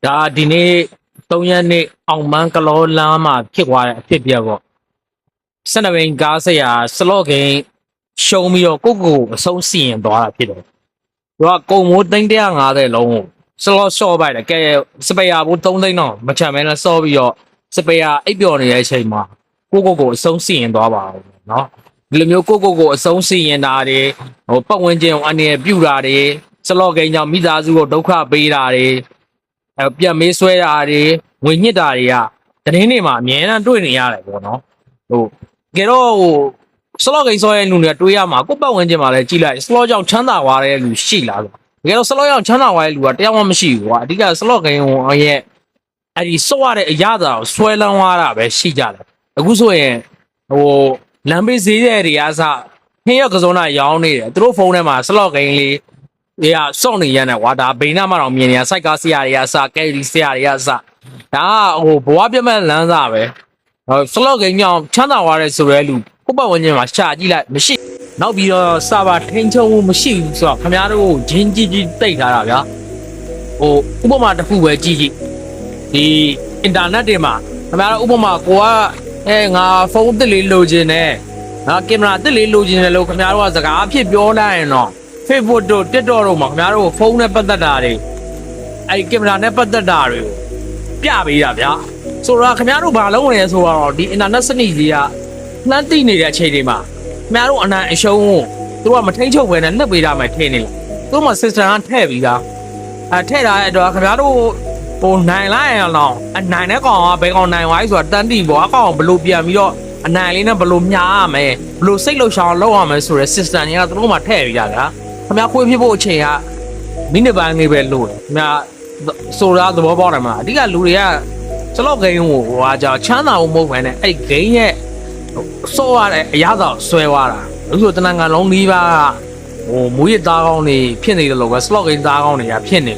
ဒါဒီနေ့3ရက်နေ့အောင်မန်းကလောလမ်းမှာဖြစ်သွားတဲ့အဖြစ်ပြက်ပေါ့12ဘိန်းကားဆက်ရာစလော့ဂိမ်းရှုံးပြီးတော့ကိုအဆုံးစီရင်သွားတာဖြစ်တယ်သူကကုံမိုး350လုံးကိုစလော့ရှော့ပိုက်တယ်ကဲစပယ်ယာဘူး3သိန်းတော့မချမ်းမဲနဲ့စော့ပြီးတော့စပယ်ယာအိပ်ပျော်နေတဲ့အချိန်မှာကိုအဆုံးစီရင်သွားပါဦးเนาะဒီလိုမျိုးကိုအဆုံးစီရင်တာတွေဟိုပတ်ဝန်းကျင်ကိုအနေနဲ့ပြုတာတွေစလော့ဂိမ်းကြောင့်မိသားစုကိုဒုက္ခပေးတာတွေပြန်မေးဆွဲတာတွေငွေညစ်တာတွေကတရင်နေမှာအများအားတွေ့နေရတယ်ပေါ့နော်ဟိုကြတော့ဟိုစလော့ဂိမ်းဆွဲတဲ့လူတွေကတွေးရမှာကိုပတ်ဝန်းကျင်မှာလည်းကြည့်လိုက်စလော့ကြောင့်ချမ်းသာသွားတဲ့လူရှိလားဆိုကြတော့စလော့ကြောင့်ချမ်းသာသွားတဲ့လူကတယောက်မှမရှိဘူးကွာအဓိကစလော့ဂိမ်းဟိုရဲ့အဲ့ဒီစော့ရတဲ့အရာသာကိုဆွဲလန်းသွားတာပဲရှိကြတယ်အခုဆိုရင်ဟိုလမ်းဘေးဈေးတဲ့တွေကစဟင်းရောက်ကစုံနာရောင်းနေတယ်သူတို့ဖုန်းထဲမှာစလော့ဂိမ်းလေးဒီကစော့နေရတဲ့ကွာဒါဘိန်းနာမှတော့မြင်နေရစိုက်ကဆရာတွေကစကယ်ရီဆရာတွေကစဒါဟိုဘဝပြမဲ့လမ်းစာပဲစလော့ဂိမ်းကြောင့်ချမ်းသာသွားတဲ့ဆိုရဲလူကိုပတ်ဝန်းကျင်မှာရှာကြည့်လိုက်မရှိနောက်ပြီးတော့စာပါထိန်ချုံမှုမရှိဘူးဆိုတော့ခင်ဗျားတို့ဂျင်းကြီးတိတ်ထားတာဗျာဟိုဥပမာတစ်ခုပဲကြည့်ဒီအင်တာနက်တွေမှာခင်ဗျားတို့ဥပမာကိုကငါဖုန်းတစ်လေးလိုချင်တယ်ငါကင်မရာတစ်လေးလိုချင်တယ်လို့ခင်ဗျားတို့ကစကားအဖြစ်ပြောလိုက်ရင်တော့ Facebook တို့ TikTok တို့မှာခင်ဗျားတို့ဖုန်းနဲ့ပတ်သက်တာတွေအဲ့ကင်မရာနဲ့ပတ်သက်တာတွေကိုပြပေးတာဗျာဆိုတော့ခင်ဗျားတို့ဘာလုပ်နေလဲဆိုတော့ဒီ internet စနစ်ကြီးကနှမ်းတိနေတဲ့အချိန်တွေမှာခင်ဗျားတို့အနိုင်အရှုံးကိုသူကမထိန်ချုပ်ပဲနဲ့နှက်ပေးတာမှထင်နေလားသူ့မှာ system ကထည့်ပြီးသားထည့်ထားတဲ့အတွက်ခင်ဗျားတို့ဟိုနိုင်လိုက်ရင်တော့အနိုင်တဲ့ကောင်ကဘယ်ကောင်နိုင်သွားပြီဆိုတာတန်းတိပေါ့အကောင်ဘလို့ပြန်ပြီးတော့အနိုင်လေးနဲ့ဘလို့မြားရမယ်ဘလို့စိတ်လှုပ်ရှားလုပ်ရမယ်ဆိုတဲ့ system တွေကသူတို့မှထည့်ပြီးသားဗျာခင်ဗျားခွေးဖြစ်ဖို့အချိန်ကမိနစ်ပိုင်းလေးပဲလို့ခင်ဗျားဆိုတာသဘောပေါက်တယ်မလားအဓိကလူတွေကစလော့ဂိမ်းကိုဟိုဟာကြောင့်ချမ်းသာဖို့မဟုတ်ဘဲနဲ့အဲ့ဂိမ်းရဲ့စော့ရတဲ့အရာသာဆွဲသွားတာလို့ဆိုတနင်္ဂနွေလုံးနီးပါးဟိုမူရသားကောင်းနေဖြစ်နေတယ်လို့ပဲစလော့ဂိမ်းသားကောင်းတွေကဖြစ်နေ